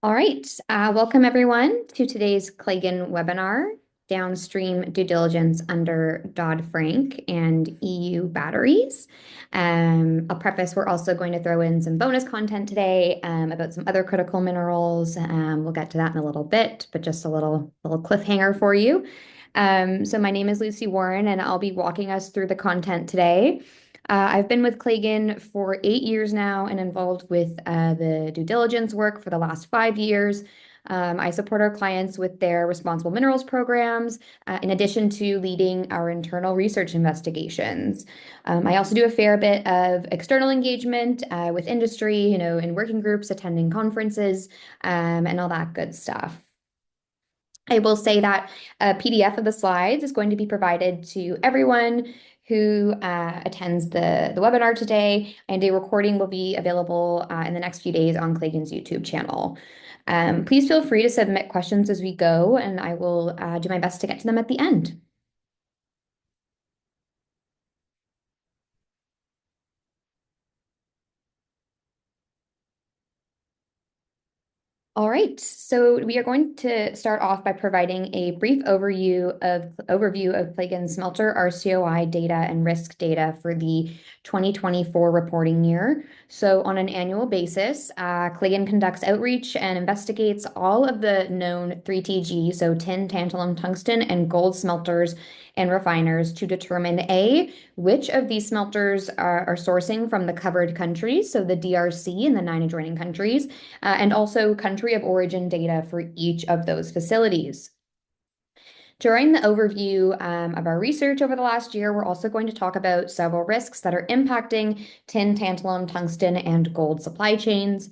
All right, welcome everyone to today's Claigan webinar, Downstream Due Diligence under Dodd-Frank and EU batteries. I'll preface, we're also going to throw in some bonus content today about some other critical minerals. We'll get to that in a little bit, but just a little cliffhanger for you. So my name is Lucy Warren, and I'll be walking us through the content today. I've been with Claigan for 8 years now and involved with the due diligence work for the last 5 years. I support our clients with their responsible minerals programs, in addition to leading our internal research investigations. I also do a fair bit of external engagement with industry, in working groups, attending conferences, and all that good stuff. I will say that a PDF of the slides is going to be provided to everyone who attends the webinar today, and a recording will be available in the next few days on Claigan's YouTube channel. Please feel free to submit questions as we go, and I will do my best to get to them at the end. All right, so we are going to start off by providing a brief overview of Claigan's smelter RCOI data and risk data for the 2024 reporting year. So on an annual basis, Claigan conducts outreach and investigates all of the known 3TG, so tin, tantalum, tungsten, and gold smelters and refiners to determine A, which of these smelters are sourcing from the covered countries, so the DRC and the 9 adjoining countries, and also country of origin data for each of those facilities. During the overview of our research over the last year, we're also going to talk about several risks that are impacting tin, tantalum, tungsten, and gold supply chains.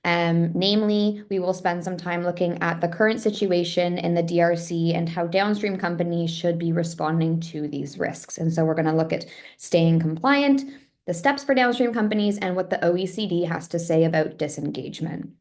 Namely, we will spend some time looking at the current situation in the DRC and how downstream companies should be responding to these risks. And so we're going to look at staying compliant, the steps for downstream companies, and what the OECD has to say about disengagement.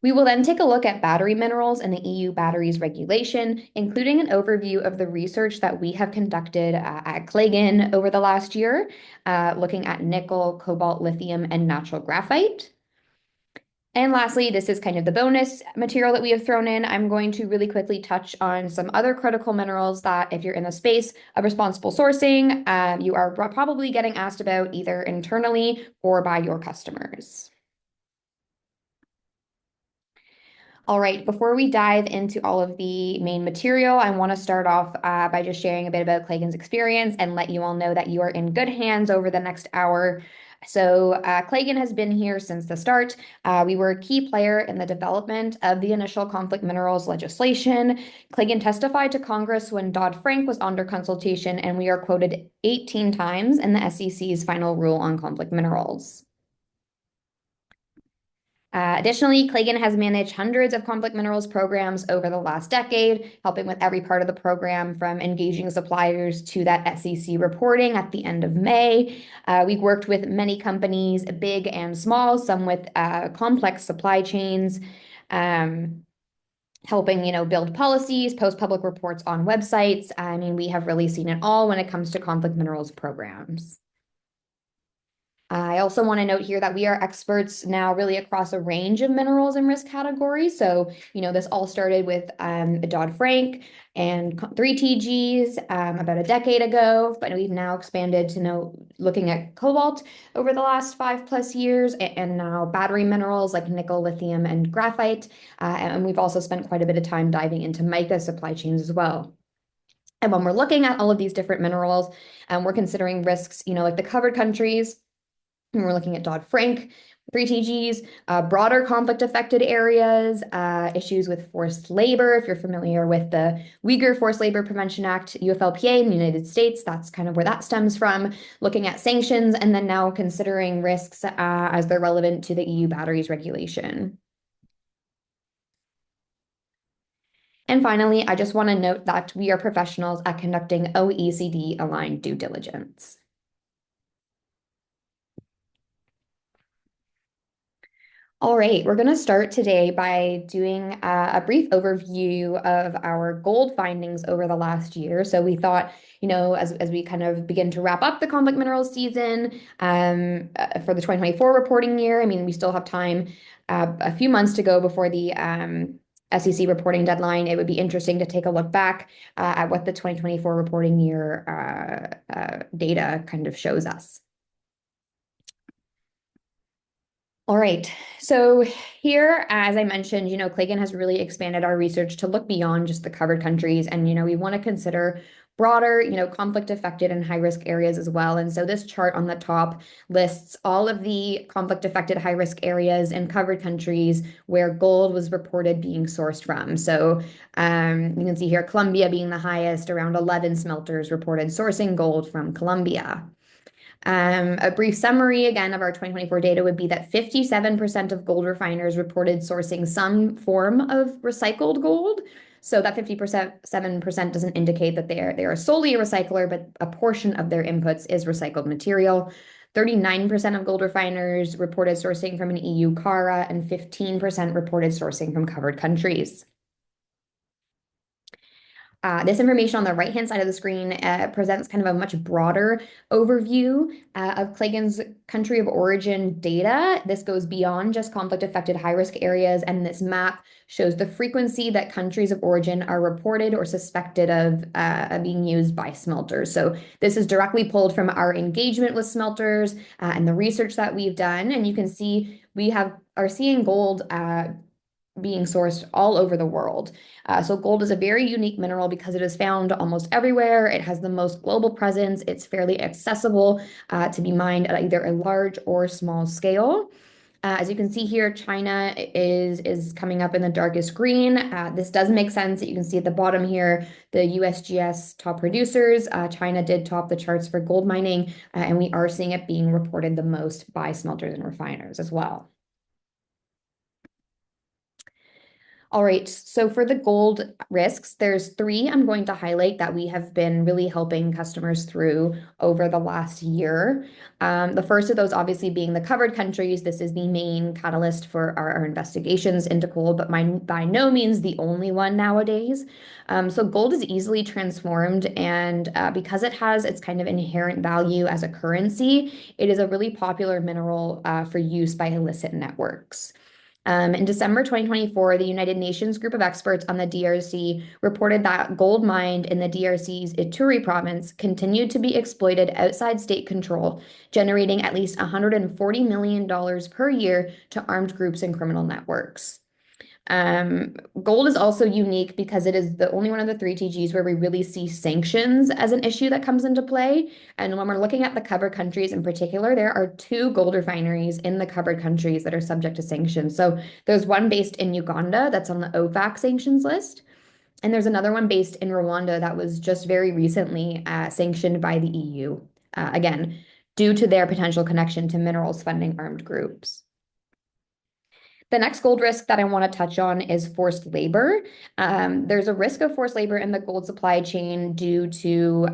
We will then take a look at battery minerals and the EU batteries regulation, including an overview of the research that we have conducted at Claigan over the last year, looking at nickel, cobalt, lithium, and natural graphite. And lastly, this is kind of the bonus material that we have thrown in. I'm going to really quickly touch on some other critical minerals that, if you're in the space of responsible sourcing, you are probably getting asked about either internally or by your customers. All right, before we dive into all of the main material, I want to start off by just sharing a bit about Claigan's experience and let you all know that you are in good hands over the next hour. So Claigan has been here since the start. We were a key player in the development of the initial conflict minerals legislation. Claigan testified to Congress when Dodd-Frank was under consultation, and we are quoted 18 times in the SEC's final rule on conflict minerals. Additionally, Claigan has managed hundreds of conflict minerals programs over the last decade, helping with every part of the program from engaging suppliers to that SEC reporting at the end of May. We've worked with many companies, big and small, some with complex supply chains, helping, build policies, post public reports on websites. I mean, we have really seen it all when it comes to conflict minerals programs. I also want to note here that we are experts now really across a range of minerals and risk categories. So, this all started with Dodd-Frank and 3TGs about a decade ago, but we've now expanded to looking at cobalt over the last 5+ years, and now battery minerals like nickel, lithium, and graphite. And we've also spent quite a bit of time diving into mica supply chains as well. And when we're looking at all of these different minerals, we're considering risks, like the covered countries. And we're looking at Dodd-Frank, 3TGs, broader conflict-affected areas, issues with forced labor. If you're familiar with the Uyghur Forced Labor Prevention Act, UFLPA in the United States, that's kind of where that stems from. Looking at sanctions, and then now considering risks as they're relevant to the EU batteries regulation. And finally, I just want to note that we are professionals at conducting OECD-aligned due diligence. All right, we're going to start today by doing a brief overview of our gold findings over the last year. So we thought, as we kind of begin to wrap up the conflict minerals season for the 2024 reporting year, I mean, we still have time, a few months to go before the SEC reporting deadline. It would be interesting to take a look back at what the 2024 reporting year data kind of shows us. All right. So here, as I mentioned, Claigan has really expanded our research to look beyond just the covered countries. And, we want to consider broader, conflict affected and high risk areas as well. And so this chart on the top lists all of the conflict affected high risk areas and covered countries where gold was reported being sourced from. So you can see here Colombia being the highest, around 11 smelters reported sourcing gold from Colombia. A brief summary again of our 2024 data would be that 57% of gold refiners reported sourcing some form of recycled gold. So that 57% doesn't indicate that they are solely a recycler, but a portion of their inputs is recycled material. 39% of gold refiners reported sourcing from an EU CARA, and 15% reported sourcing from covered countries. This information on the right-hand side of the screen presents kind of a much broader overview of Claigan's country of origin data. This goes beyond just conflict-affected high-risk areas, and this map shows the frequency that countries of origin are reported or suspected of being used by smelters. So this is directly pulled from our engagement with smelters and the research that we've done, and you can see we are seeing gold being sourced all over the world. So gold is a very unique mineral because it is found almost everywhere. It has the most global presence. It's fairly accessible to be mined at either a large or small scale. As you can see here, China is coming up in the darkest green. This does make sense. You can see at the bottom here, the USGS top producers. China did top the charts for gold mining, and we are seeing it being reported the most by smelters and refiners as well. All right, so for the gold risks, there's three I'm going to highlight that we have been really helping customers through over the last year. The first of those obviously being the covered countries. This is the main catalyst for our investigations into gold, but by no means the only one nowadays. So gold is easily transformed, and because it has its kind of inherent value as a currency, it is a really popular mineral for use by illicit networks. In December 2024, the United Nations group of experts on the DRC reported that gold mined in the DRC's Ituri province continued to be exploited outside state control, generating at least $140 million per year to armed groups and criminal networks. Gold is also unique because it is the only one of the three TGs where we really see sanctions as an issue that comes into play. And when we're looking at the covered countries in particular, there are two gold refineries in the covered countries that are subject to sanctions. So there's one based in Uganda that's on the OFAC sanctions list. And there's another one based in Rwanda that was just very recently sanctioned by the EU, again, due to their potential connection to minerals funding armed groups. The next gold risk that I want to touch on is forced labor. There's a risk of forced labor in the gold supply chain due to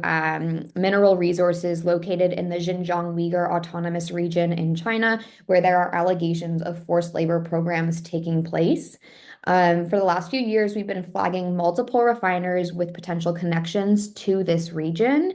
mineral resources located in the Xinjiang Uyghur Autonomous Region in China, where there are allegations of forced labor programs taking place. For the last few years, we've been flagging multiple refiners with potential connections to this region.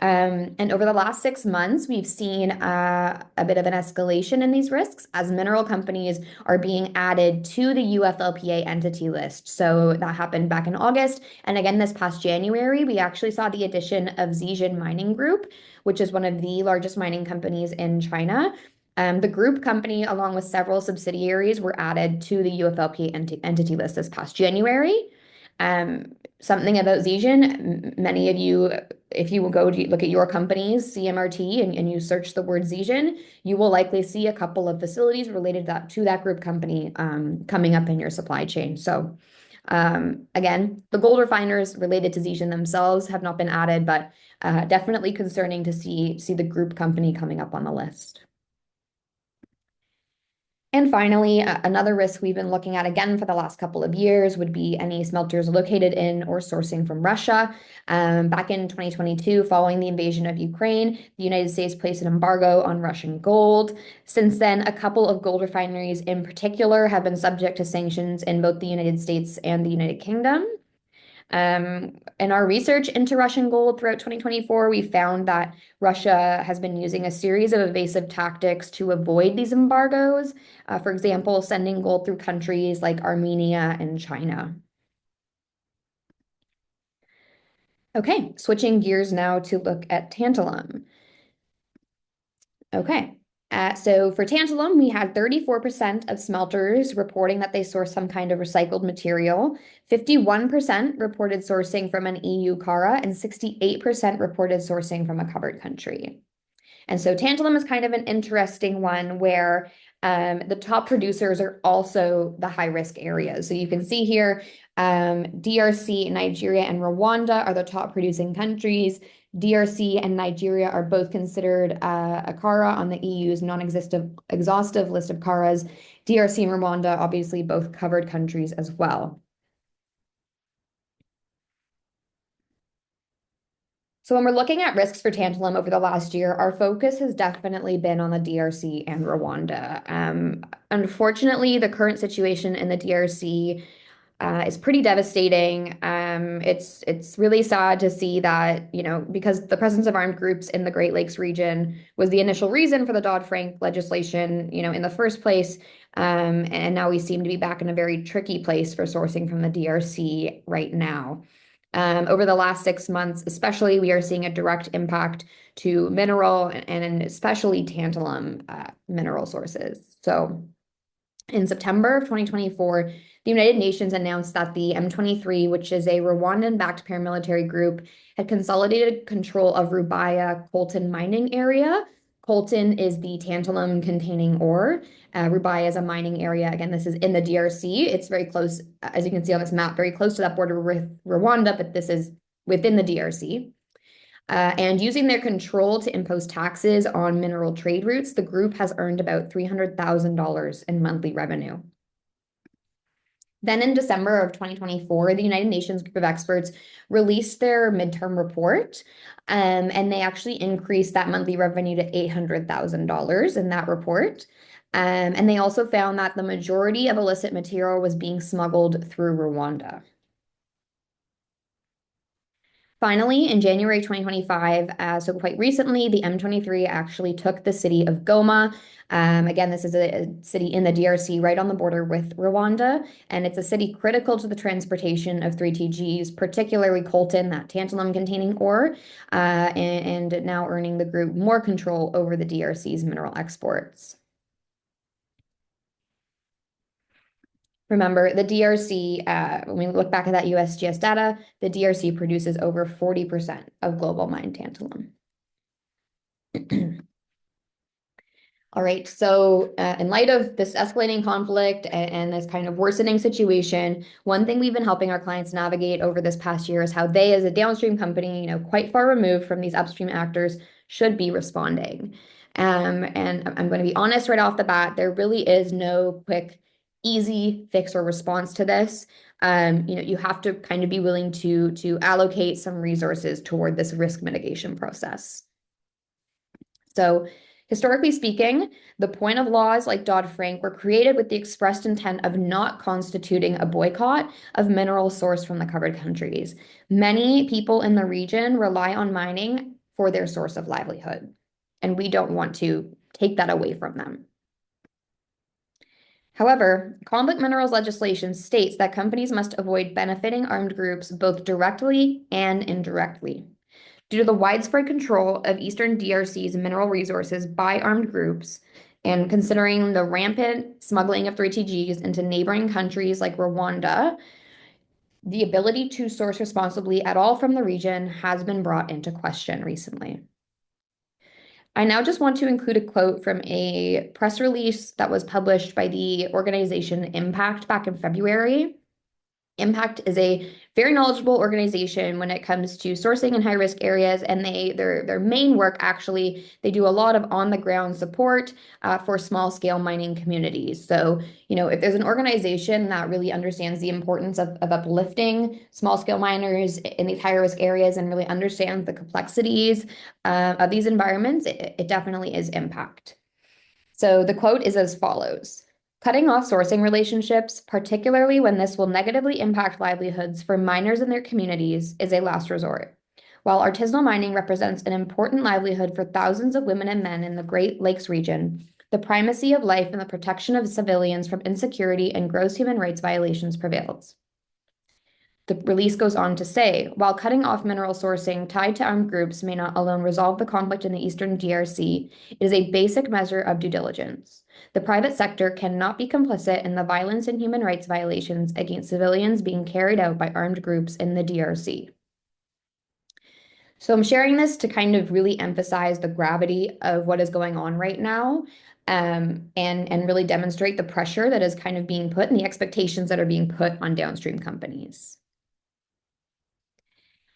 And over the last 6 months, we've seen a bit of an escalation in these risks as mineral companies are being added to the UFLPA entity list. So that happened back in August. And again, this past January, we actually saw the addition of Zijin Mining Group, which is one of the largest mining companies in China. The group company, along with several subsidiaries, were added to the UFLPA entity list this past January. Something about Zijin, many of you, if you will go to look at your company's CMRT and you search the word Zijin, you will likely see a couple of facilities related to that group company coming up in your supply chain. So again, the gold refiners related to Zijin themselves have not been added, but definitely concerning to see the group company coming up on the list. And finally, another risk we've been looking at again for the last couple of years would be any smelters located in or sourcing from Russia. Back in 2022, following the invasion of Ukraine, the United States placed an embargo on Russian gold. Since then, a couple of gold refineries in particular have been subject to sanctions in both the United States and the United Kingdom. In our research into Russian gold throughout 2024, we found that Russia has been using a series of evasive tactics to avoid these embargoes. For example, sending gold through countries like Armenia and China. Okay, switching gears now to look at tantalum. Okay. So for tantalum, we had 34% of smelters reporting that they source some kind of recycled material. 51% reported sourcing from an EU CARA, and 68% reported sourcing from a covered country. And so tantalum is kind of an interesting one where the top producers are also the high risk areas. So you can see here, DRC, Nigeria, and Rwanda are the top producing countries. DRC and Nigeria are both considered a CARA on the EU's exhaustive list of CARAs. DRC and Rwanda, obviously, both covered countries as well. So when we're looking at risks for tantalum over the last year, our focus has definitely been on the DRC and Rwanda. Unfortunately, the current situation in the DRC is pretty devastating. It's really sad to see that, because the presence of armed groups in the Great Lakes region was the initial reason for the Dodd-Frank legislation, in the first place. And now we seem to be back in a very tricky place for sourcing from the DRC right now. Over the last 6 months, especially, we are seeing a direct impact to mineral and especially tantalum mineral sources. So in September of 2024, the United Nations announced that the M23, which is a Rwandan-backed paramilitary group, had consolidated control of Rubaya Coltan mining area. Coltan is the tantalum-containing ore. Rubaya is a mining area. Again, this is in the DRC. It's very close, as you can see on this map, very close to that border with Rwanda, but this is within the DRC. And using their control to impose taxes on mineral trade routes, the group has earned about $300,000 in monthly revenue. Then in December of 2024, the United Nations group of experts released their midterm report, and they actually increased that monthly revenue to $800,000 in that report. And they also found that the majority of illicit material was being smuggled through Rwanda. Finally, in January 2025, so quite recently, the M23 actually took the city of Goma. Again, this is a city in the DRC right on the border with Rwanda, and it's a city critical to the transportation of 3TGs, particularly coltan, that tantalum-containing ore, and now earning the group more control over the DRC's mineral exports. Remember, the DRC, when we look back at that USGS data, the DRC produces over 40% of global mined tantalum. All right, so in light of this escalating conflict and this kind of worsening situation, one thing we've been helping our clients navigate over this past year is how they, as a downstream company, quite far removed from these upstream actors, should be responding. And I'm going to be honest right off the bat, there really is no quick easy fix or response to this. You have to kind of be willing to allocate some resources toward this risk mitigation process. So historically speaking, the point of laws like Dodd-Frank were created with the expressed intent of not constituting a boycott of minerals sourced from the covered countries. Many people in the region rely on mining for their source of livelihood, and we don't want to take that away from them. However, conflict minerals legislation states that companies must avoid benefiting armed groups both directly and indirectly. Due to the widespread control of Eastern DRC's mineral resources by armed groups, and considering the rampant smuggling of 3TGs into neighboring countries like Rwanda, the ability to source responsibly at all from the region has been brought into question recently. I now just want to include a quote from a press release that was published by the organization Impact back in February. Impact is a very knowledgeable organization when it comes to sourcing in high-risk areas, and their main work actually, they do a lot of on-the-ground support for small-scale mining communities. So, if there's an organization that really understands the importance of uplifting small-scale miners in these high-risk areas and really understands the complexities of these environments, it definitely is Impact. So the quote is as follows. Cutting off sourcing relationships, particularly when this will negatively impact livelihoods for miners in their communities, is a last resort. While artisanal mining represents an important livelihood for thousands of women and men in the Great Lakes region, the primacy of life and the protection of civilians from insecurity and gross human rights violations prevails. The release goes on to say, while cutting off mineral sourcing tied to armed groups may not alone resolve the conflict in the eastern DRC, it is a basic measure of due diligence. The private sector cannot be complicit in the violence and human rights violations against civilians being carried out by armed groups in the DRC. So I'm sharing this to kind of really emphasize the gravity of what is going on right now, and really demonstrate the pressure that is kind of being put and the expectations that are being put on downstream companies.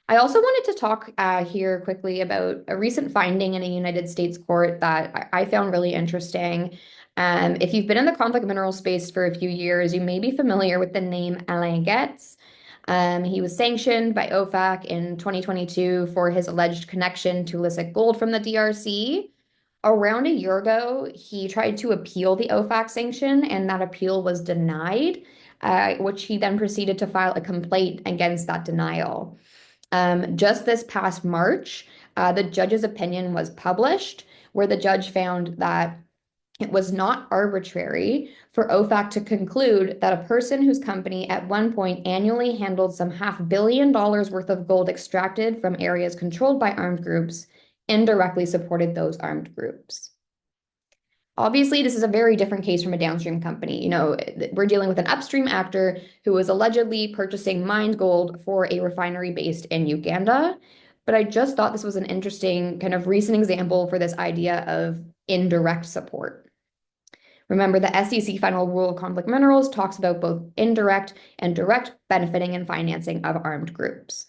I also wanted to talk here quickly about a recent finding in a United States court that I found really interesting. If you've been in the conflict mineral space for a few years, you may be familiar with the name Alain Getz. He was sanctioned by OFAC in 2022 for his alleged connection to illicit gold from the DRC. Around a year ago, he tried to appeal the OFAC sanction, and that appeal was denied, which he then proceeded to file a complaint against that denial. Just this past March, the judge's opinion was published, where the judge found that it was not arbitrary for OFAC to conclude that a person whose company at one point annually handled some $500 million worth of gold extracted from areas controlled by armed groups indirectly supported those armed groups. Obviously, this is a very different case from a downstream company. We're dealing with an upstream actor who was allegedly purchasing mined gold for a refinery based in Uganda. But I just thought this was an interesting kind of recent example for this idea of indirect support. Remember, the SEC final rule of conflict minerals talks about both indirect and direct benefiting and financing of armed groups.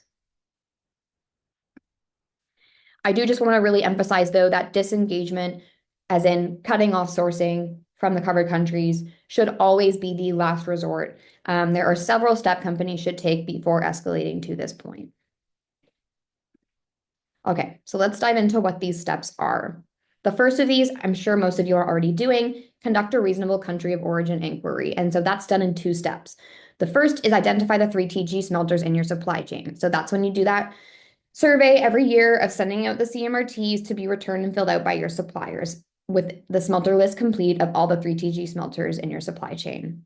I do just want to really emphasize, though, that disengagement, as in cutting off sourcing from the covered countries, should always be the last resort. There are several steps companies should take before escalating to this point. Okay, so let's dive into what these steps are. The first of these, I'm sure most of you are already doing, conduct a reasonable country of origin inquiry. And so that's done in 2 steps. The first is identify the 3 TG smelters in your supply chain. So that's when you do that survey every year of sending out the CMRTs to be returned and filled out by your suppliers, with the smelter list complete of all the 3 TG smelters in your supply chain.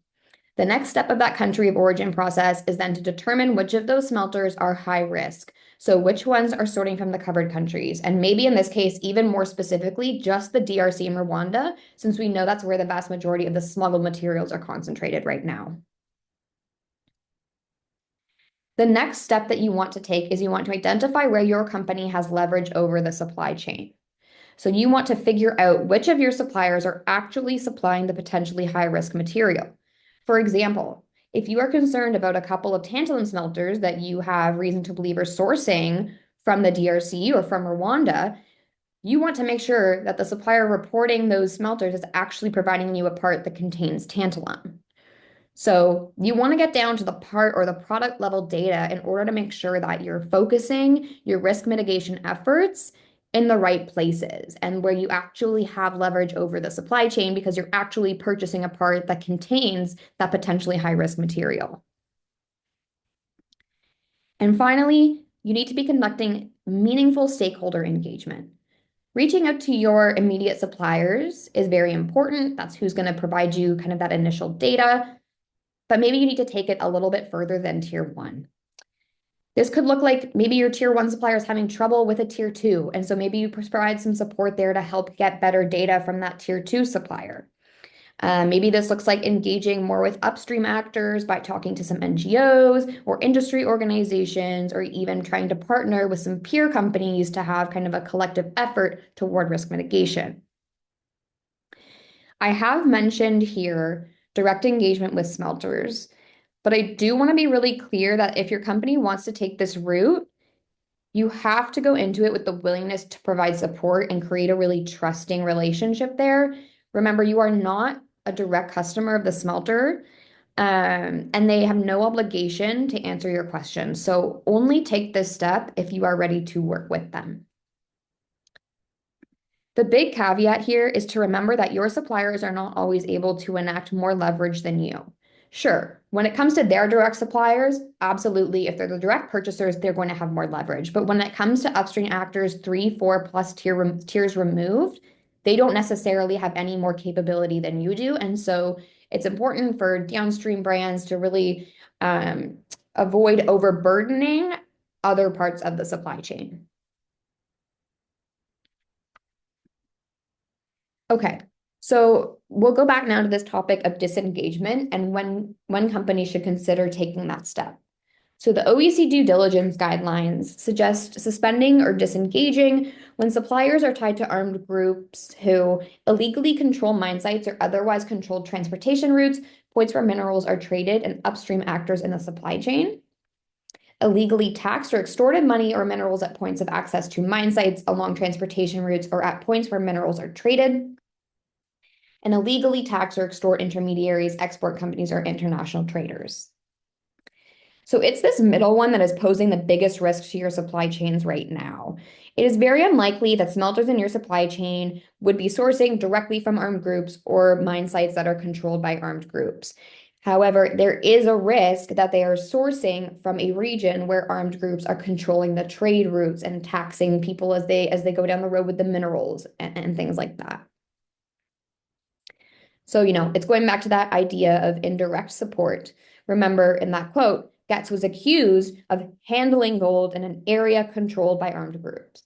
The next step of that country of origin process is then to determine which of those smelters are high risk. So which ones are sorting from the covered countries, and maybe in this case, even more specifically, just the DRC and Rwanda, since we know that's where the vast majority of the smuggled materials are concentrated right now. The next step that you want to take is you want to identify where your company has leverage over the supply chain. So you want to figure out which of your suppliers are actually supplying the potentially high-risk material. For example, if you are concerned about a couple of tantalum smelters that you have reason to believe are sourcing from the DRC or from Rwanda, you want to make sure that the supplier reporting those smelters is actually providing you a part that contains tantalum. So you want to get down to the part or the product level data in order to make sure that you're focusing your risk mitigation efforts in the right places and where you actually have leverage over the supply chain because you're actually purchasing a part that contains that potentially high risk material. And finally, you need to be conducting meaningful stakeholder engagement. Reaching out to your immediate suppliers is very important. That's who's going to provide you kind of that initial data. But maybe you need to take it a little bit further than tier 1. This could look like maybe your tier 1 supplier is having trouble with a tier 2. And so maybe you provide some support there to help get better data from that tier 2 supplier. Maybe this looks like engaging more with upstream actors by talking to some NGOs or industry organizations, or even trying to partner with some peer companies to have kind of a collective effort toward risk mitigation. I have mentioned here direct engagement with smelters. But I do want to be really clear that if your company wants to take this route, you have to go into it with the willingness to provide support and create a really trusting relationship there. Remember, you are not a direct customer of the smelter, and they have no obligation to answer your questions. So only take this step if you are ready to work with them. The big caveat here is to remember that your suppliers are not always able to enact more leverage than you. Sure, when it comes to their direct suppliers, absolutely, if they're the direct purchasers, they're going to have more leverage. But when it comes to upstream actors, 3, 4+ tiers removed, they don't necessarily have any more capability than you do. And so it's important for downstream brands to really avoid overburdening other parts of the supply chain. Okay, so we'll go back now to this topic of disengagement and when companies should consider taking that step. So the OECD due diligence guidelines suggest suspending or disengaging when suppliers are tied to armed groups who illegally control mine sites or otherwise control transportation routes, points where minerals are traded, and upstream actors in the supply chain. Illegally taxed or extorted money or minerals at points of access to mine sites, along transportation routes, or at points where minerals are traded, and illegally tax or extort intermediaries, export companies, or international traders. So it's this middle one that is posing the biggest risk to your supply chains right now. It is very unlikely that smelters in your supply chain would be sourcing directly from armed groups or mine sites that are controlled by armed groups. However, there is a risk that they are sourcing from a region where armed groups are controlling the trade routes and taxing people as they go down the road with the minerals and things like that. So, it's going back to that idea of indirect support. Remember in that quote, Getz was accused of handling gold in an area controlled by armed groups.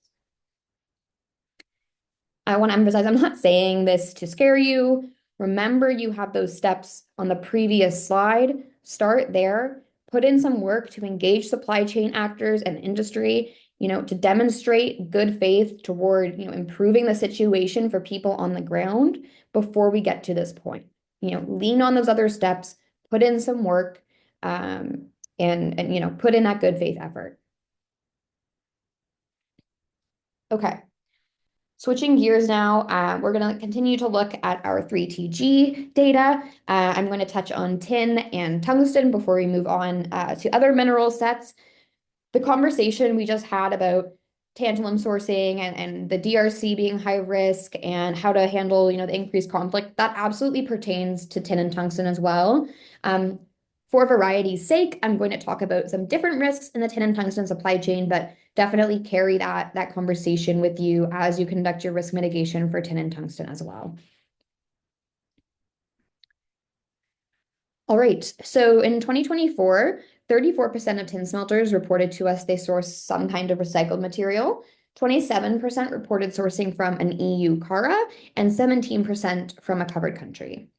I want to emphasize, I'm not saying this to scare you. Remember, you have those steps on the previous slide. Start there, put in some work to engage supply chain actors and industry, to demonstrate good faith toward, improving the situation for people on the ground before we get to this point. Lean on those other steps, put in some work, and put in that good faith effort. Okay. Switching gears now, we're going to continue to look at our 3TG data. I'm going to touch on tin and tungsten before we move on to other mineral sets. The conversation we just had about tantalum sourcing and the DRC being high risk and how to handle, the increased conflict, that absolutely pertains to tin and tungsten as well. For variety's sake, I'm going to talk about some different risks in the tin and tungsten supply chain, but definitely carry that conversation with you as you conduct your risk mitigation for tin and tungsten as well. All right, so in 2024, 34% of tin smelters reported to us they source some kind of recycled material. 27% reported sourcing from an EU CARA, and 17% from a covered country.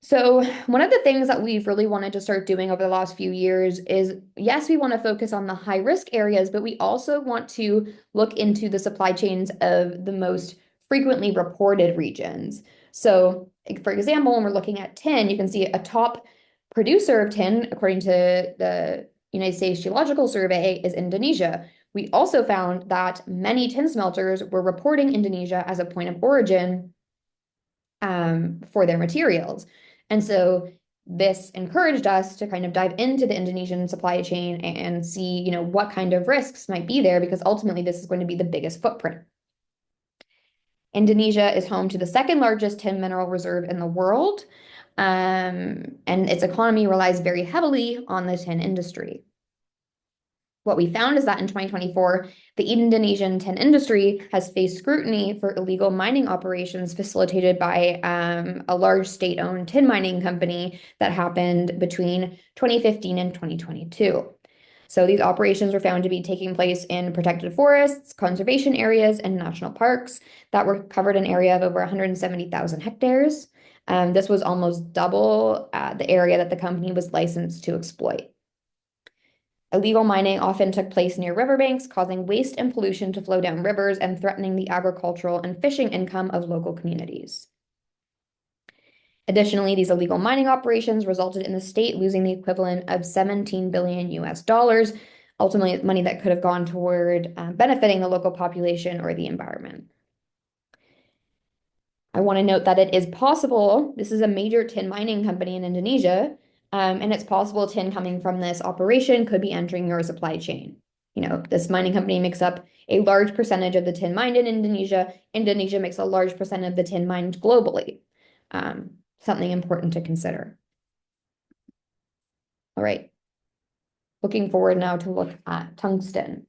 So one of the things that we've really wanted to start doing over the last few years is, yes, we want to focus on the high risk areas, but we also want to look into the supply chains of the most frequently reported regions. So for example, when we're looking at tin, you can see a top producer of tin, according to the United States Geological Survey, is Indonesia. We also found that many tin smelters were reporting Indonesia as a point of origin for their materials. And so this encouraged us to kind of dive into the Indonesian supply chain and see, what kind of risks might be there, because ultimately this is going to be the biggest footprint. Indonesia is home to the second largest tin mineral reserve in the world, and its economy relies very heavily on the tin industry. What we found is that in 2024, the Indonesian tin industry has faced scrutiny for illegal mining operations facilitated by a large state-owned tin mining company that happened between 2015 and 2022. So these operations were found to be taking place in protected forests, conservation areas, and national parks that were covered an area of over 170,000 hectares. This was almost double the area that the company was licensed to exploit. Illegal mining often took place near riverbanks, causing waste and pollution to flow down rivers and threatening the agricultural and fishing income of local communities. Additionally, these illegal mining operations resulted in the state losing the equivalent of 17 billion US dollars, ultimately money that could have gone toward benefiting the local population or the environment. I want to note that it is possible, this is a major tin mining company in Indonesia, and it's possible tin coming from this operation could be entering your supply chain. This mining company makes up a large percentage of the tin mined in Indonesia. Indonesia makes a large percent of the tin mined globally. Something important to consider. All right. Looking forward now to look at tungsten.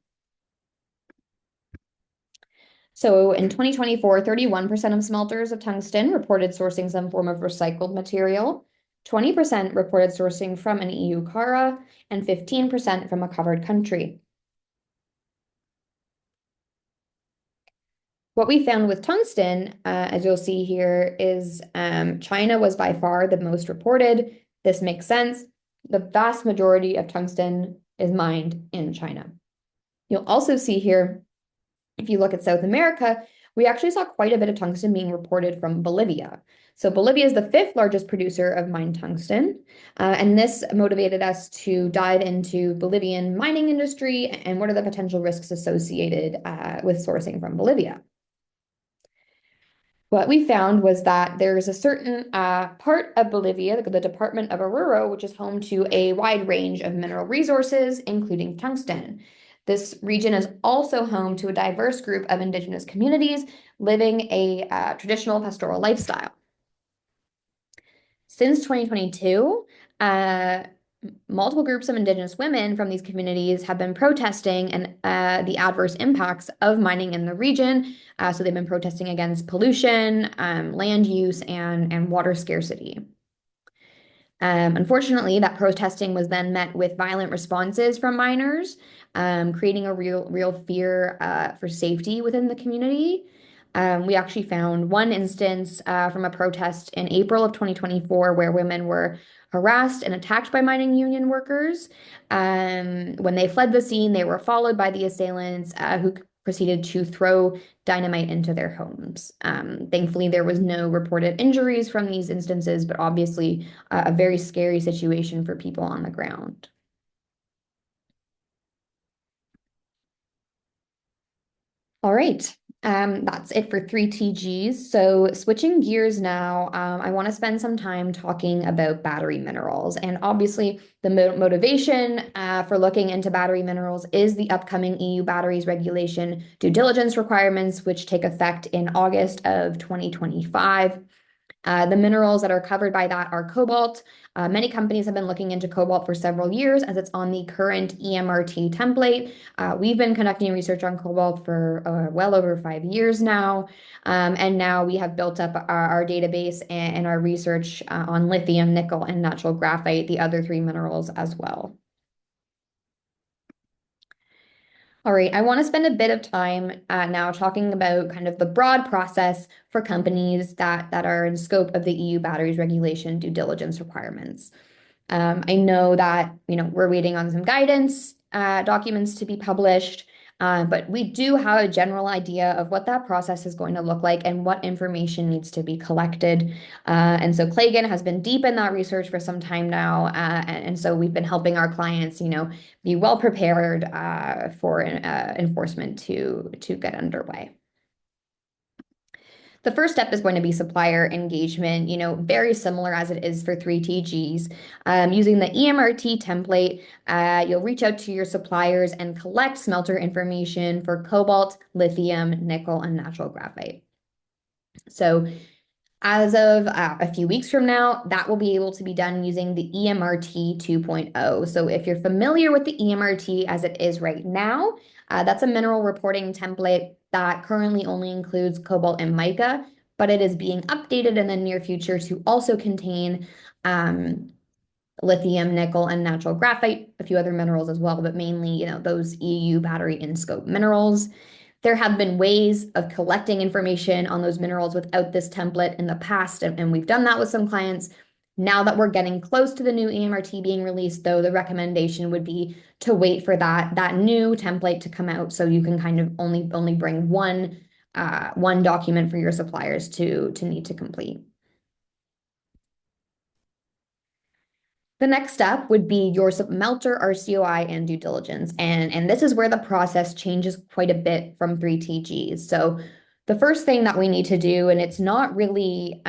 So in 2024, 31% of smelters of tungsten reported sourcing some form of recycled material, 20% reported sourcing from an EU CARA, and 15% from a covered country. What we found with tungsten, as you'll see here, is China was by far the most reported. This makes sense. The vast majority of tungsten is mined in China. You'll also see here, if you look at South America, we actually saw quite a bit of tungsten being reported from Bolivia. So Bolivia is the 5th largest producer of mined tungsten, and this motivated us to dive into Bolivian mining industry and what are the potential risks associated with sourcing from Bolivia. What we found was that there's a certain part of Bolivia, the Department of Oruro, which is home to a wide range of mineral resources, including tungsten. This region is also home to a diverse group of indigenous communities living a traditional pastoral lifestyle. Since 2022, multiple groups of indigenous women from these communities have been protesting and the adverse impacts of mining in the region. So they've been protesting against pollution, land use, and water scarcity. Unfortunately, that protesting was then met with violent responses from miners, creating a real fear for safety within the community. We actually found one instance from a protest in April of 2024 where women were harassed and attacked by mining union workers. When they fled the scene, they were followed by the assailants who proceeded to throw dynamite into their homes. Thankfully, there was no reported injuries from these instances, but obviously a very scary situation for people on the ground. All right. That's it for 3TGs. So switching gears now, I want to spend some time talking about battery minerals. And obviously, the motivation for looking into battery minerals is the upcoming EU batteries regulation due diligence requirements, which take effect in August of 2025. The minerals that are covered by that are cobalt. Many companies have been looking into cobalt for several years as it's on the current EMRT template. We've been conducting research on cobalt for well over 5 years now. And now we have built up our database and our research on lithium, nickel, and natural graphite, the other 3 minerals as well. All right, I want to spend a bit of time now talking about kind of the broad process for companies that are in scope of the EU batteries regulation due diligence requirements. I know that we're waiting on some guidance documents to be published, but we do have a general idea of what that process is going to look like and what information needs to be collected. And so Claigan has been deep in that research for some time now, and so we've been helping our clients, be well prepared for enforcement to get underway. The first step is going to be supplier engagement, very similar as it is for 3TGs. Using the EMRT template, you'll reach out to your suppliers and collect smelter information for cobalt, lithium, nickel, and natural graphite. So as of a few weeks from now, that will be able to be done using the EMRT 2.0. So if you're familiar with the EMRT as it is right now, that's a mineral reporting template that currently only includes cobalt and mica, but it is being updated in the near future to also contain lithium, nickel, and natural graphite, a few other minerals as well, but mainly, those EU battery in scope minerals. There have been ways of collecting information on those minerals without this template in the past, and we've done that with some clients. Now that we're getting close to the new EMRT being released, though, the recommendation would be to wait for that new template to come out so you can kind of only bring one document for your suppliers to need to complete. The next step would be your smelter RCOI and due diligence. And this is where the process changes quite a bit from 3TGs. So the first thing that we need to do, and it's not really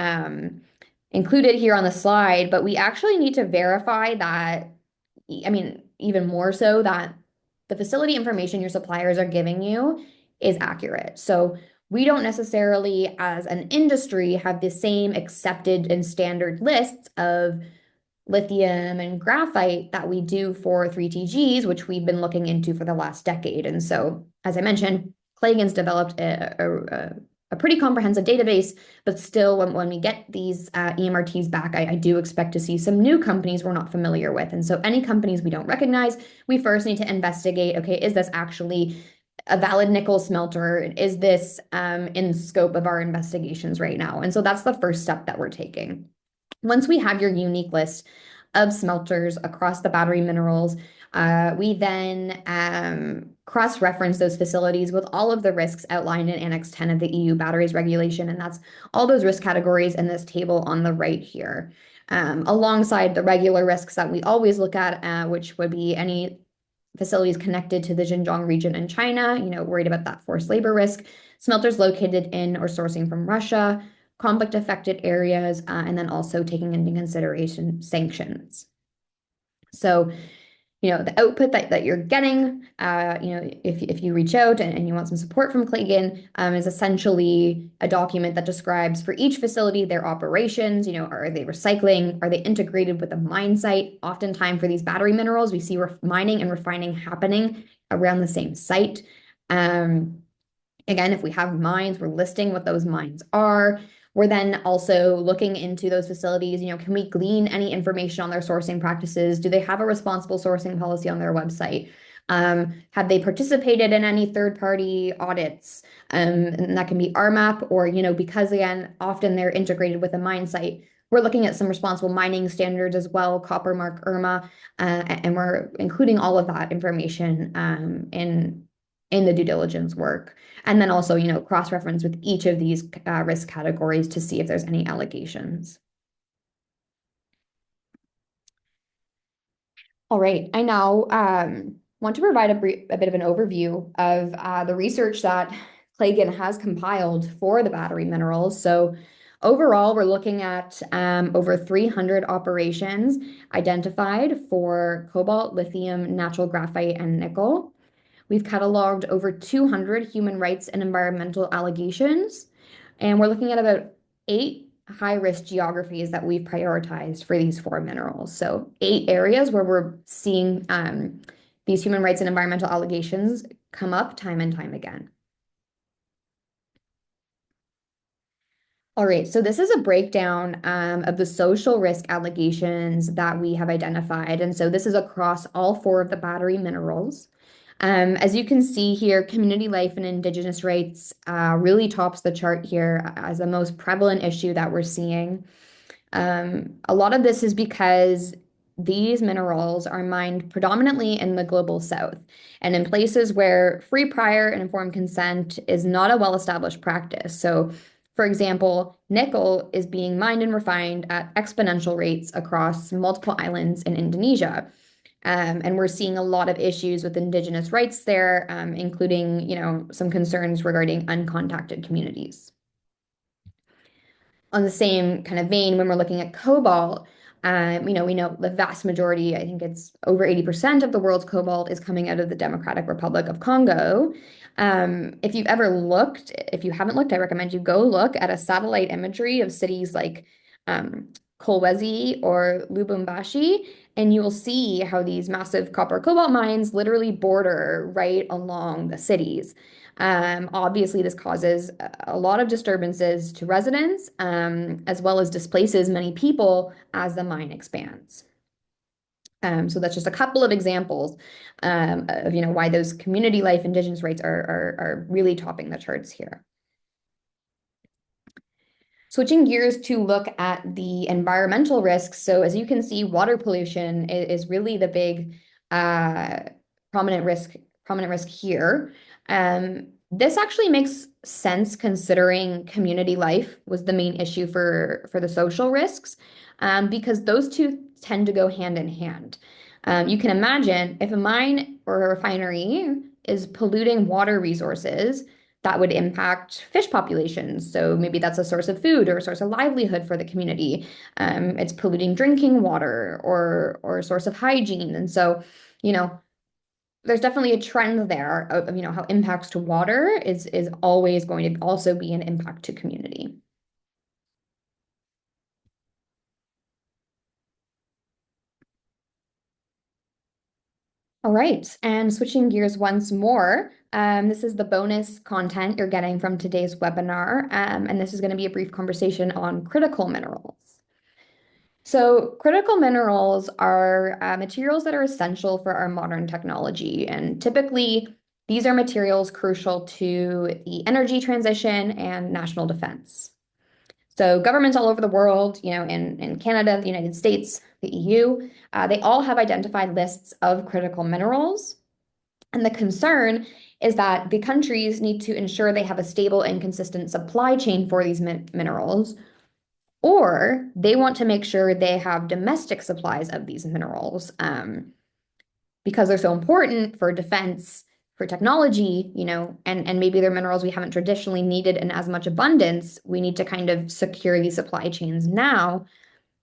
included here on the slide, but we actually need to verify that, I mean, even more so that the facility information your suppliers are giving you is accurate. So we don't necessarily, as an industry, have the same accepted and standard lists of lithium and graphite that we do for 3TGs, which we've been looking into for the last decade. And so, as I mentioned, Claigan's developed a pretty comprehensive database, but still, when we get these EMRTs back, I do expect to see some new companies we're not familiar with. And so, any companies we don't recognize, we first need to investigate, okay, is this actually a valid nickel smelter? Is this in scope of our investigations right now? And so that's the first step that we're taking. Once we have your unique list of smelters across the battery minerals, we then cross-reference those facilities with all of the risks outlined in Annex 10 of the EU Batteries Regulation, and that's all those risk categories in this table on the right here, alongside the regular risks that we always look at, which would be any facilities connected to the Xinjiang region in China, worried about that forced labor risk, smelters located in or sourcing from Russia, conflict affected areas, and then also taking into consideration sanctions. So, the output that you're getting, if you reach out and you want some support from Claigan, is essentially a document that describes for each facility their operations. Are they recycling? Are they integrated with a mine site? Oftentimes for these battery minerals, we see mining and refining happening around the same site. Again, if we have mines, we're listing what those mines are. We're then also looking into those facilities. Can we glean any information on their sourcing practices? Do they have a responsible sourcing policy on their website? Have they participated in any third-party audits? And that can be RMAP or, because again, often they're integrated with a mine site. We're looking at some responsible mining standards as well, Copper Mark, IRMA, and we're including all of that information in the due diligence work. And then also, cross-reference with each of these risk categories to see if there's any allegations. All right, I now want to provide a bit of an overview of the research that Claigan has compiled for the battery minerals. So overall, we're looking at over 300 operations identified for cobalt, lithium, natural graphite, and nickel. We've cataloged over 200 human rights and environmental allegations, and we're looking at about 8 high-risk geographies that we've prioritized for these 4 minerals. So 8 areas where we're seeing these human rights and environmental allegations come up time and time again. All right, so this is a breakdown of the social risk allegations that we have identified. And so this is across all 4 of the battery minerals. As you can see here, community life and Indigenous rights really tops the chart here as the most prevalent issue that we're seeing. A lot of this is because these minerals are mined predominantly in the global south and in places where free, prior, and informed consent is not a well-established practice. So, for example, nickel is being mined and refined at exponential rates across multiple islands in Indonesia. And we're seeing a lot of issues with Indigenous rights there, including, some concerns regarding uncontacted communities. On the same kind of vein, when we're looking at cobalt, we know the vast majority, I think it's over 80% of the world's cobalt is coming out of the Democratic Republic of Congo. If you haven't looked, I recommend you go look at a satellite imagery of cities like Kolwezi or Lubumbashi, and you will see how these massive copper cobalt mines literally border right along the cities. Obviously, this causes a lot of disturbances to residents, as well as displaces many people as the mine expands. So that's just a couple of examples of why those community life Indigenous rights are really topping the charts here. Switching gears to look at the environmental risks. So as you can see, water pollution is really the big prominent risk here. This actually makes sense considering community life was the main issue for the social risks, because those two tend to go hand in hand. You can imagine if a mine or a refinery is polluting water resources, that would impact fish populations. So maybe that's a source of food or a source of livelihood for the community. It's polluting drinking water or a source of hygiene. And so, you know, there's definitely a trend there of, how impacts to water is always going to also be an impact to community. All right, and switching gears once more, this is the bonus content you're getting from today's webinar, and this is going to be a brief conversation on critical minerals. So critical minerals are materials that are essential for our modern technology, and typically these are materials crucial to the energy transition and national defense. So governments all over the world, in Canada, the United States, the EU, they all have identified lists of critical minerals. And the concern is that the countries need to ensure they have a stable and consistent supply chain for these minerals, or they want to make sure they have domestic supplies of these minerals, because they're so important for defense, for technology, and maybe they're minerals we haven't traditionally needed in as much abundance. We need to kind of secure these supply chains now.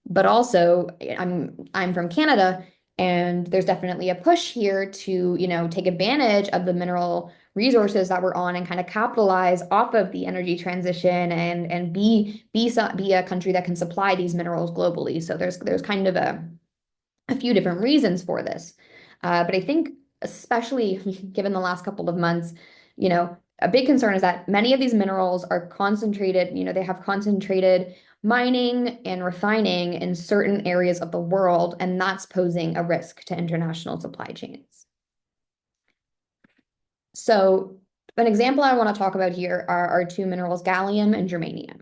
But also, I'm from Canada, and there's definitely a push here to, take advantage of the mineral resources that we're on and kind of capitalize off of the energy transition and be a country that can supply these minerals globally. So there's kind of a few different reasons for this. But I think especially given the last couple of months, a big concern is that many of these minerals are concentrated, they have concentrated mining and refining in certain areas of the world, and that's posing a risk to international supply chains. So an example I want to talk about here are our two minerals, gallium and germanium.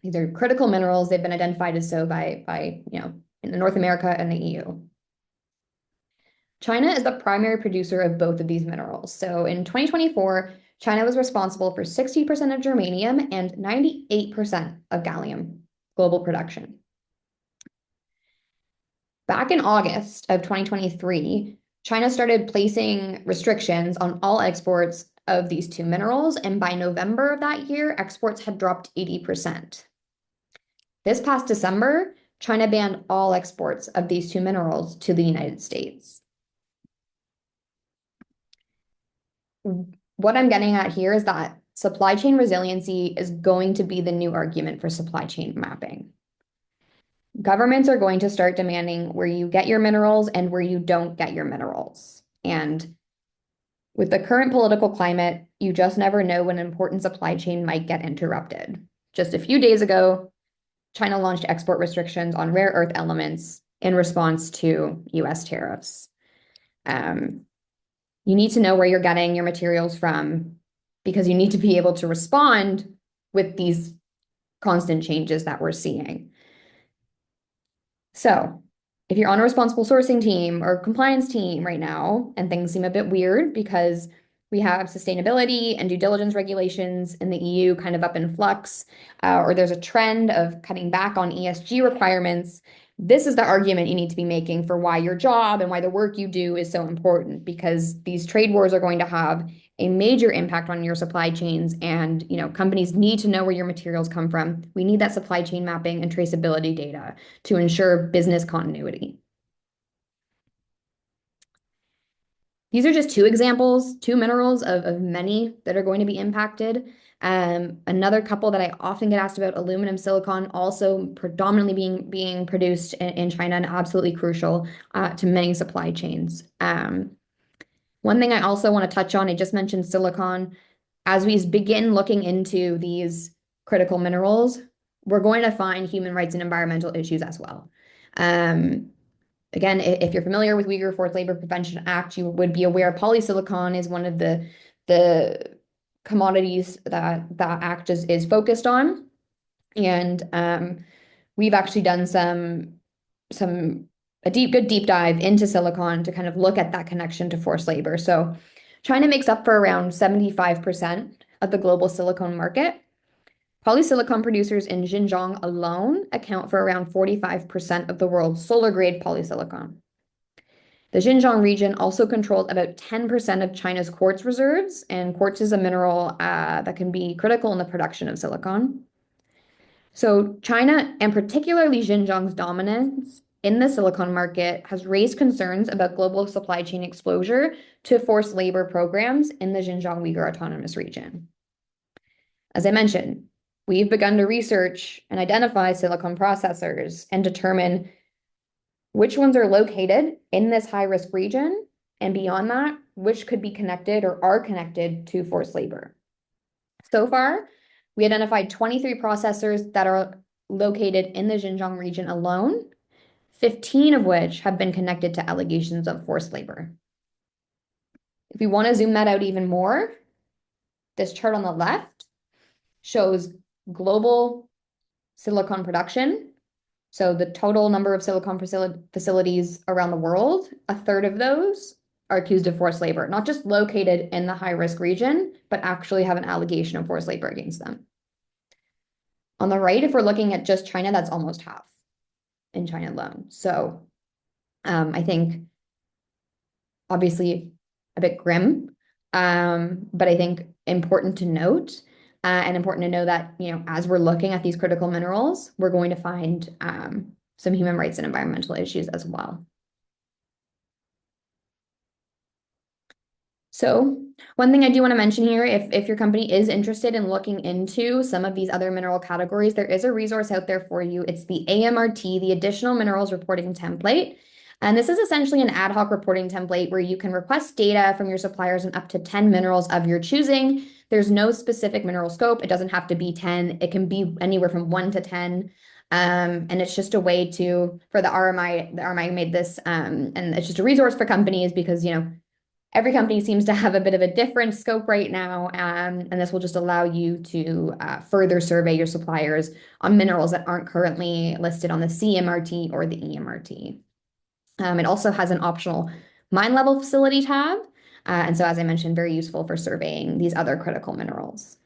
These are critical minerals. They've been identified as so by in North America and the EU. China is the primary producer of both of these minerals. So in 2024, China was responsible for 60% of germanium and 98% of gallium global production. Back in August of 2023, China started placing restrictions on all exports of these two minerals, and by November of that year, exports had dropped 80%. This past December, China banned all exports of these two minerals to the United States. What I'm getting at here is that supply chain resiliency is going to be the new argument for supply chain mapping. Governments are going to start demanding where you get your minerals and where you don't get your minerals. And with the current political climate, you just never know when an important supply chain might get interrupted. Just a few days ago, China launched export restrictions on rare earth elements in response to US tariffs. You need to know where you're getting your materials from because you need to be able to respond with these constant changes that we're seeing. So if you're on a responsible sourcing team or compliance team right now, and things seem a bit weird because we have sustainability and due diligence regulations in the EU kind of up in flux, or there's a trend of cutting back on ESG requirements, this is the argument you need to be making for why your job and why the work you do is so important, because these trade wars are going to have a major impact on your supply chains, and companies need to know where your materials come from. We need that supply chain mapping and traceability data to ensure business continuity. These are just two examples, two minerals of many that are going to be impacted. Another couple that I often get asked about, aluminum silicon, also predominantly being produced in China and absolutely crucial to many supply chains. One thing I also want to touch on, I just mentioned silicon. As we begin looking into these critical minerals, we're going to find human rights and environmental issues as well. Again, if you're familiar with Uyghur Forced Labor Prevention Act, you would be aware polysilicon is one of the commodities that act is focused on. And we've actually done a good deep dive into silicon to kind of look at that connection to forced labor. So China makes up for around 75% of the global silicone market. Polysilicon producers in Xinjiang alone account for around 45% of the world's solar-grade polysilicon. The Xinjiang region also controls about 10% of China's quartz reserves, and quartz is a mineral that can be critical in the production of silicon. So China, and particularly Xinjiang's dominance in the silicon market, has raised concerns about global supply chain exposure to forced labor programs in the Xinjiang Uyghur Autonomous Region. As I mentioned, we've begun to research and identify silicon processors and determine which ones are located in this high-risk region, and beyond that, which could be connected or are connected to forced labor. So far, we identified 23 processors that are located in the Xinjiang region alone, 15 of which have been connected to allegations of forced labor. If we want to zoom that out even more, this chart on the left shows global silicon production. So the total number of silicon facilities around the world, a third of those are accused of forced labor, not just located in the high-risk region, but actually have an allegation of forced labor against them. On the right, if we're looking at just China, that's almost half in China alone. So I think obviously a bit grim, but I think important to note. And important to know that, as we're looking at these critical minerals, we're going to find some human rights and environmental issues as well. So one thing I do want to mention here, if your company is interested in looking into some of these other mineral categories, there is a resource out there for you. It's the AMRT, the Additional Minerals Reporting Template. And this is essentially an ad hoc reporting template where you can request data from your suppliers on up to 10 minerals of your choosing. There's no specific mineral scope. It doesn't have to be 10. It can be anywhere from 1 to 10. And it's just a way for the RMI made this, and it's just a resource for companies because, every company seems to have a bit of a different scope right now. And this will just allow you to further survey your suppliers on minerals that aren't currently listed on the CMRT or the EMRT. It also has an optional mine level facility tab. And so, as I mentioned, very useful for surveying these other critical minerals.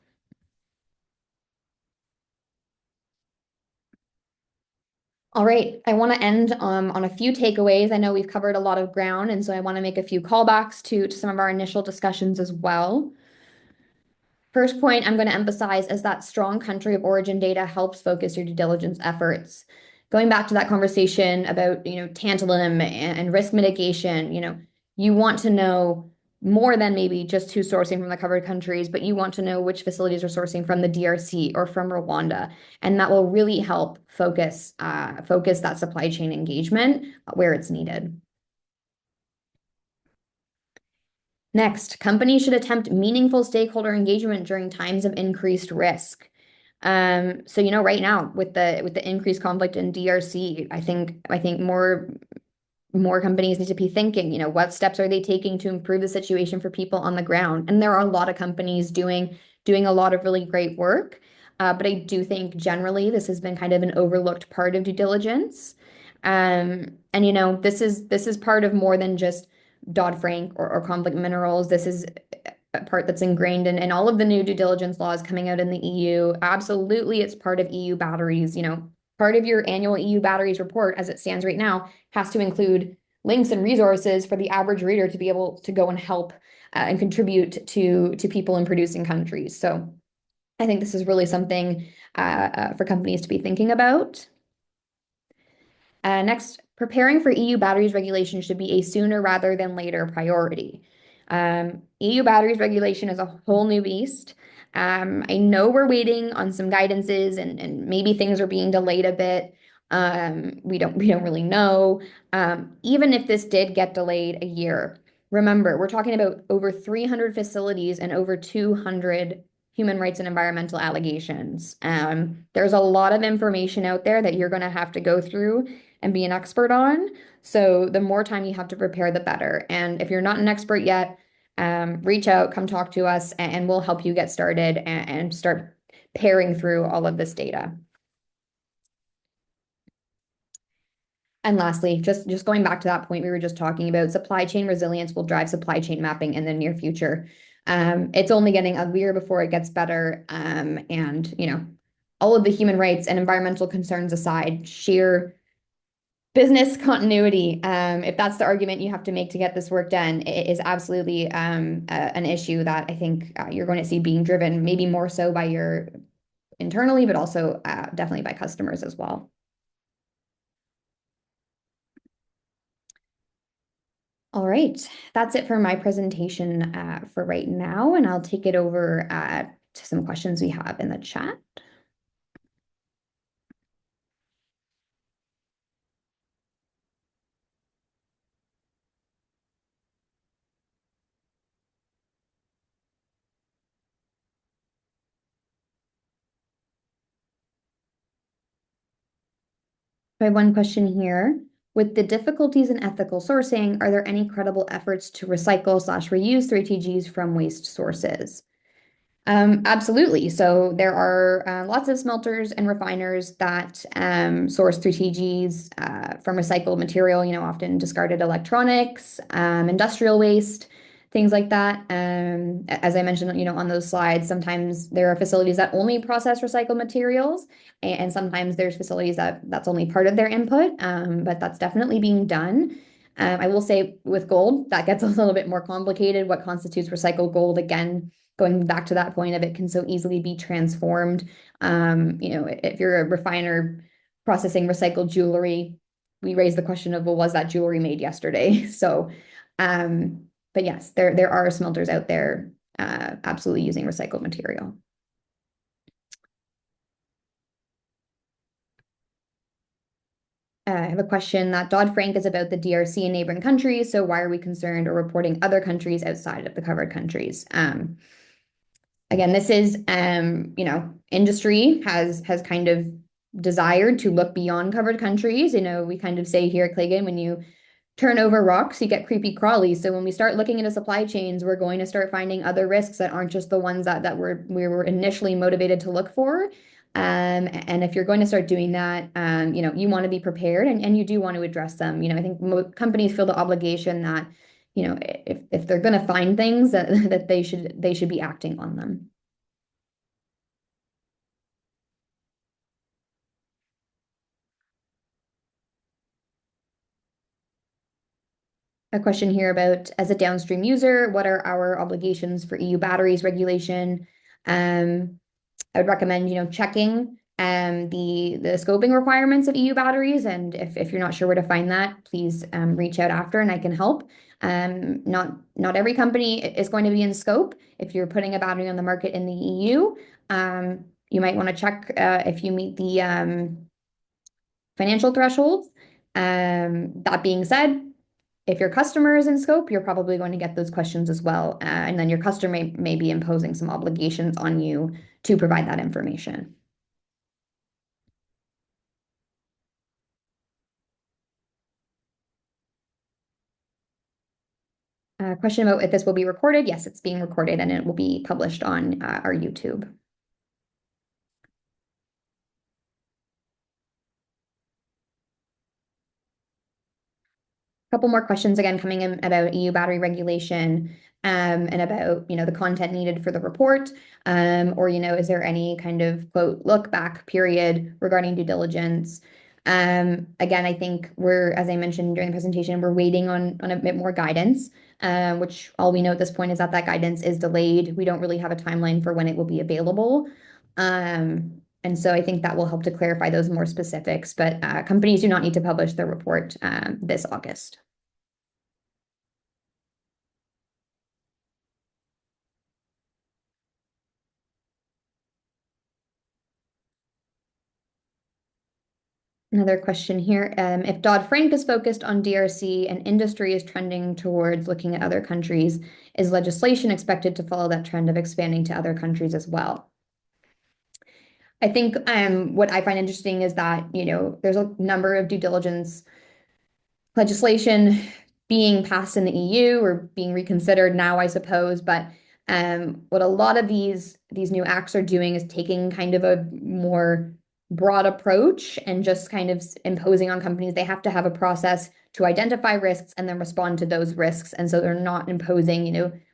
All right, I want to end on a few takeaways. I know we've covered a lot of ground, and so I want to make a few callbacks to some of our initial discussions as well. First point I'm going to emphasize is that strong country of origin data helps focus your due diligence efforts. Going back to that conversation about, tantalum and risk mitigation, you want to know more than maybe just who's sourcing from the covered countries, but you want to know which facilities are sourcing from the DRC or from Rwanda. And that will really help focus that supply chain engagement where it's needed. Next, companies should attempt meaningful stakeholder engagement during times of increased risk. So right now with the increased conflict in DRC, I think more companies need to be thinking, what steps are they taking to improve the situation for people on the ground? And there are a lot of companies doing a lot of really great work. But I do think generally this has been kind of an overlooked part of due diligence. And this is part of more than just Dodd-Frank or conflict minerals. This is a part that's ingrained in all of the new due diligence laws coming out in the EU. Absolutely, it's part of EU batteries. Part of your annual EU batteries report, as it stands right now, has to include links and resources for the average reader to be able to go and help and contribute to people in producing countries. So I think this is really something for companies to be thinking about. Next, preparing for EU batteries regulation should be a sooner rather than later priority. EU batteries regulation is a whole new beast. I know we're waiting on some guidances and maybe things are being delayed a bit. We don't really know. Even if this did get delayed a year, remember, we're talking about over 300 facilities and over 200 human rights and environmental allegations. There's a lot of information out there that you're going to have to go through and be an expert on. So the more time you have to prepare, the better. And if you're not an expert yet, reach out, come talk to us, and we'll help you get started and start pairing through all of this data. And lastly, just going back to that point we were just talking about, supply chain resilience will drive supply chain mapping in the near future. It's only getting uglier before it gets better. And, all of the human rights and environmental concerns aside, sheer business continuity, if that's the argument you have to make to get this work done, it is absolutely an issue that I think you're going to see being driven maybe more so by your internally, but also definitely by customers as well. All right, that's it for my presentation for right now, and I'll take it over to some questions we have in the chat. I have one question here. With the difficulties in ethical sourcing, are there any credible efforts to recycle/reuse 3TGs from waste sources? Absolutely. So there are lots of smelters and refiners that source 3TGs from recycled material, often discarded electronics, industrial waste, things like that. As I mentioned, on those slides, sometimes there are facilities that only process recycled materials, and sometimes there's facilities that's only part of their input, but that's definitely being done. I will say with gold, that gets a little bit more complicated. What constitutes recycled gold? Again, going back to that point of it can so easily be transformed. If you're a refiner processing recycled jewelry, we raise the question of, well, was that jewelry made yesterday? So, but yes, there are smelters out there absolutely using recycled material. I have a question that Dodd-Frank is about the DRC and neighboring countries. So why are we concerned or reporting other countries outside of the covered countries? Again, this is, industry has kind of desired to look beyond covered countries. We kind of say here at Claigan, when you turn over rocks, you get creepy crawlies. So when we start looking into supply chains, we're going to start finding other risks that aren't just the ones that we were initially motivated to look for. And if you're going to start doing that, you want to be prepared and you do want to address them. I think companies feel the obligation that, if they're going to find things that they should be acting on them. A question here about, as a downstream user, what are our obligations for EU batteries regulation? I would recommend, checking the scoping requirements of EU batteries. And if you're not sure where to find that, please reach out after and I can help. Not every company is going to be in scope. If you're putting a battery on the market in the EU, you might want to check if you meet the financial thresholds. That being said, if your customer is in scope, you're probably going to get those questions as well. And then your customer may be imposing some obligations on you to provide that information. Question about if this will be recorded. Yes, it's being recorded and it will be published on our YouTube. Couple more questions again coming in about EU battery regulation and about the content needed for the report, or is there any kind of quote look back period regarding due diligence? Again, I think as I mentioned during the presentation, we're waiting on a bit more guidance, which all we know at this point is that guidance is delayed. We don't really have a timeline for when it will be available. And so I think that will help to clarify those more specifics, but companies do not need to publish their report this August. Another question here. If Dodd-Frank is focused on DRC and industry is trending towards looking at other countries, is legislation expected to follow that trend of expanding to other countries as well? I think what I find interesting is that, there's a number of due diligence legislation being passed in the EU or being reconsidered now, I suppose. But what a lot of these new acts are doing is taking kind of a more broad approach and just kind of imposing on companies they have to have a process to identify risks and then respond to those risks. And so they're not imposing,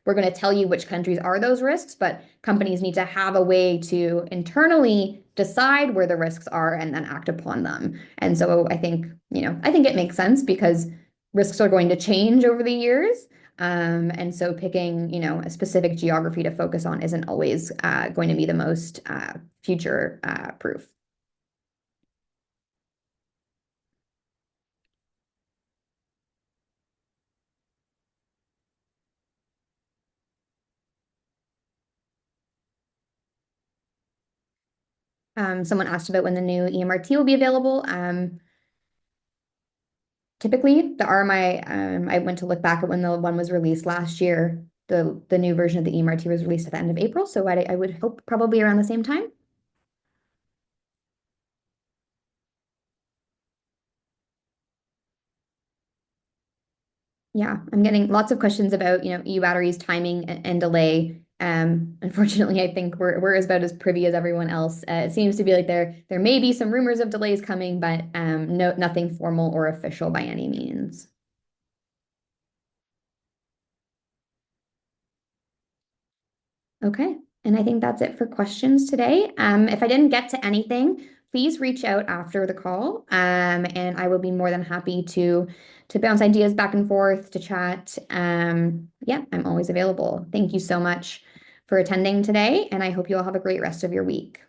we're going to tell you which countries are those risks, but companies need to have a way to internally decide where the risks are and then act upon them. And so I think it makes sense because risks are going to change over the years. And so picking, a specific geography to focus on isn't always going to be the most future proof. Someone asked about when the new EMRT will be available. Typically, the RMI, I went to look back at when the one was released last year. The new version of the EMRT was released at the end of April, so I would hope probably around the same time. Yeah, I'm getting lots of questions about, EU batteries timing and delay. Unfortunately, I think we're about as privy as everyone else. It seems to be like there may be some rumors of delays coming, but no, nothing formal or official by any means. Okay, and I think that's it for questions today. If I didn't get to anything, please reach out after the call, and I will be more than happy to bounce ideas back and forth, to chat. Yeah, I'm always available. Thank you so much for attending today, and I hope you all have a great rest of your week.